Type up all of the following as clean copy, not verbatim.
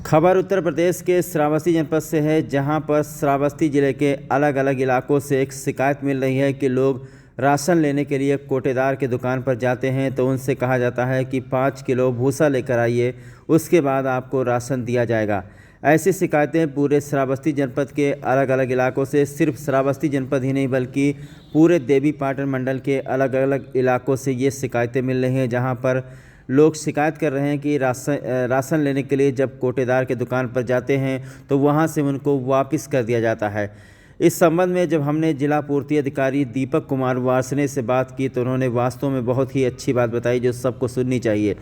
खबर उत्तर प्रदेश के श्रावस्ती जनपद से है, जहां पर श्रावस्ती जिले के अलग अलग इलाकों से एक शिकायत मिल रही है कि लोग राशन लेने के लिए कोटेदार की दुकान पर जाते हैं तो उनसे कहा जाता है कि 5 किलो भूसा लेकर आइए, उसके बाद आपको राशन दिया जाएगा। ऐसी शिकायतें पूरे श्रावस्ती जनपद के अलग अलग इलाकों से, सिर्फ श्रावस्ती जनपद ही नहीं बल्कि पूरे देवीपाटन मंडल के अलग अलग इलाकों से ये शिकायतें मिल रही हैं, जहां पर लोग शिकायत कर रहे हैं कि राशन लेने के लिए जब कोटेदार के दुकान पर जाते हैं तो वहां से उनको वापस कर दिया जाता है। इस संबंध में जब हमने जिला पूर्ति अधिकारी दीपक कुमार वार्ष्णेय से बात की तो उन्होंने वास्तव में बहुत ही अच्छी बात बताई जो सबको सुननी चाहिए।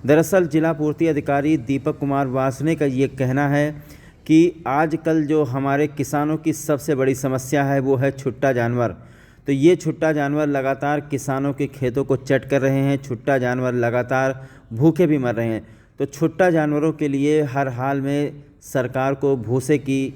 दरअसल जिला पूर्ति अधिकारी दीपक कुमार वार्ष्णेय का ये कहना है कि आजकल जो हमारे किसानों की सबसे बड़ी समस्या है वो है छुट्टा जानवर। तो ये छुट्टा जानवर लगातार किसानों के खेतों को चट कर रहे हैं, छुट्टा जानवर लगातार भूखे भी मर रहे हैं। तो छुट्टा जानवरों के लिए हर हाल में सरकार को भूसे की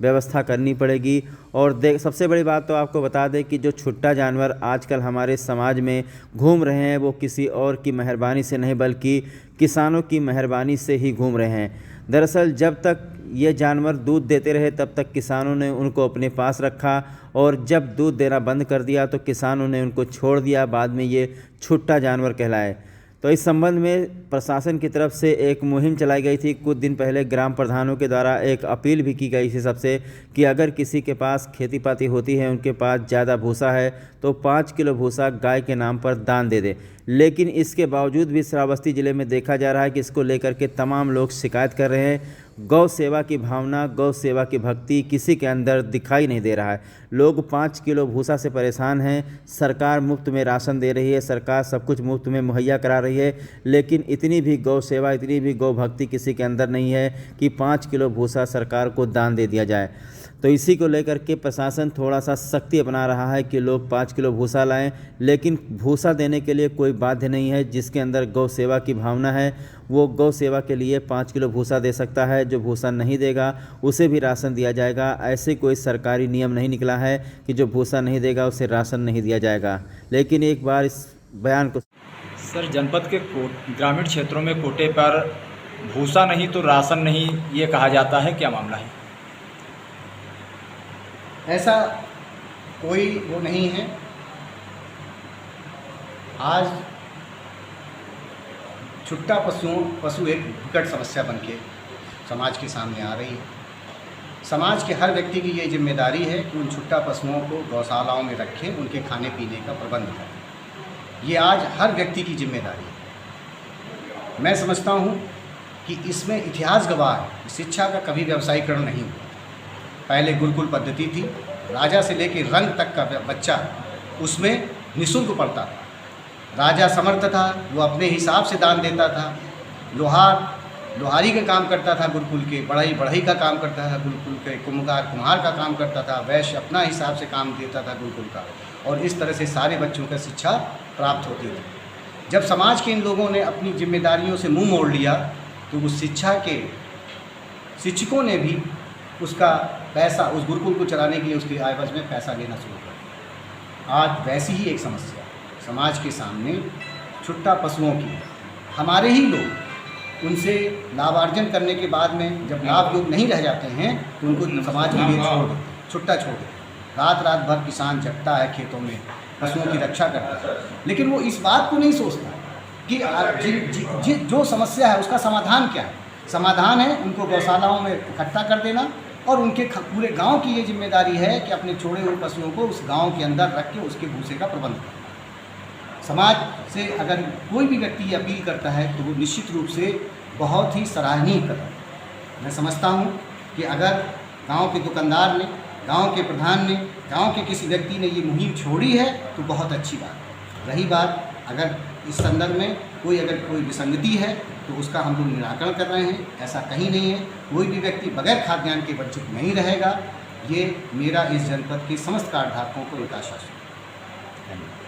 व्यवस्था करनी पड़ेगी। और सबसे बड़ी बात तो आपको बता दें कि जो छुट्टा जानवर आजकल हमारे समाज में घूम रहे हैं वो किसी और की मेहरबानी से नहीं बल्कि किसानों की मेहरबानी से ही घूम रहे हैं। दरअसल जब तक ये जानवर दूध देते रहे तब तक किसानों ने उनको अपने पास रखा, और जब दूध देना बंद कर दिया तो किसानों ने उनको छोड़ दिया, बाद में ये छुट्टा जानवर कहलाए। तो इस संबंध में प्रशासन की तरफ से एक मुहिम चलाई गई थी। कुछ दिन पहले ग्राम प्रधानों के द्वारा एक अपील भी की गई थी सबसे कि अगर किसी के पास खेती पाती होती है, उनके पास ज़्यादा भूसा है तो 5 किलो भूसा गाय के नाम पर दान दे दे। लेकिन इसके बावजूद भी श्रावस्ती ज़िले में देखा जा रहा है कि इसको लेकर के तमाम लोग शिकायत कर रहे हैं। गौ सेवा की भावना, गौ सेवा की भक्ति किसी के अंदर दिखाई नहीं दे रहा है। लोग 5 किलो भूसा से परेशान हैं। सरकार मुफ्त में राशन दे रही है, सरकार सब कुछ मुफ्त में मुहैया करा रही है, लेकिन इतनी भी गौ सेवा, इतनी भी गौ भक्ति किसी के अंदर नहीं है कि 5 किलो भूसा सरकार को दान दे दिया जाए। तो इसी को लेकर के प्रशासन थोड़ा सा सख्ती अपना रहा है कि लोग 5 किलो भूसा लाएं, लेकिन भूसा देने के लिए कोई बाध्य नहीं है। जिसके अंदर गौ सेवा की भावना है वो गौ सेवा के लिए 5 किलो भूसा दे सकता है। जो भूसा नहीं देगा उसे भी राशन दिया जाएगा। ऐसे कोई सरकारी नियम नहीं निकला है कि जो भूसा नहीं देगा उसे राशन नहीं दिया जाएगा। लेकिन एक बार इस बयान को सर, जनपद के ग्रामीण क्षेत्रों में कोटे पर भूसा नहीं तो राशन नहीं, ये कहा जाता है, क्या मामला है? ऐसा कोई वो नहीं है। आज छुट्टा पशु एक विकट समस्या बनके समाज के सामने आ रही है। समाज के हर व्यक्ति की ये जिम्मेदारी है कि उन छुट्टा पशुओं को गौशालाओं में रखें, उनके खाने पीने का प्रबंध करें। ये आज हर व्यक्ति की जिम्मेदारी है। मैं समझता हूँ कि इसमें इतिहास गवाह है, शिक्षा का कभी व्यवसायीकरण नहीं हुआ। पहले गुरुकुल पद्धति थी, राजा से लेकर रंग तक का बच्चा उसमें निःशुल्क पढ़ता था। राजा समर्थ था, वो अपने हिसाब से दान देता था। लोहारी का काम करता था गुरुकुल के, बढ़ई का काम करता था गुरुकुल के, कुम्हार का काम करता था, वैश्य अपना हिसाब से काम देता था गुरुकुल का, और इस तरह से सारे बच्चों को शिक्षा प्राप्त होती थी। जब समाज के इन लोगों ने अपनी जिम्मेदारियों से मुँह मोड़ लिया तो उस शिक्षा के शिक्षकों ने भी उसका पैसा, उस गुरुकुल को चलाने के लिए उसकी आयवज में पैसा लेना शुरू कर दिया। आज वैसी ही एक समस्या समाज के सामने छुट्टा पशुओं की। हमारे ही लोग उनसे लाभार्जन करने के बाद में जब लाभ योग नहीं रह जाते हैं तो उनको समाज के लिए छोड़ देते, छुट्टा छोड़ देते। रात भर किसान जगता है खेतों में, पशुओं की रक्षा करता है, लेकिन वो इस बात को नहीं सोचता कि जो समस्या है उसका समाधान क्या है। समाधान है उनको गौशालाओं में इकट्ठा कर देना, और उनके पूरे गांव की ये जिम्मेदारी है कि अपने छोड़े हुए पशुओं को उस गांव के अंदर रख के उसके भूसे का प्रबंध करना। समाज से अगर कोई भी व्यक्ति ये अपील करता है तो वो निश्चित रूप से बहुत ही सराहनीय कदम है। मैं समझता हूँ कि अगर गांव के दुकानदार ने, गांव के प्रधान ने, गांव के किसी व्यक्ति ने ये मुहिम छोड़ी है तो बहुत अच्छी बात है। रही बात अगर इस संदर्भ में कोई विसंगति है तो उसका हम लोग निराकरण कर रहे हैं। ऐसा कहीं नहीं है, कोई भी व्यक्ति बगैर खाद्यान्न के वंचित नहीं रहेगा। ये मेरा इस जनपद के समस्त कार्डधारकों को एक आश्वासन है।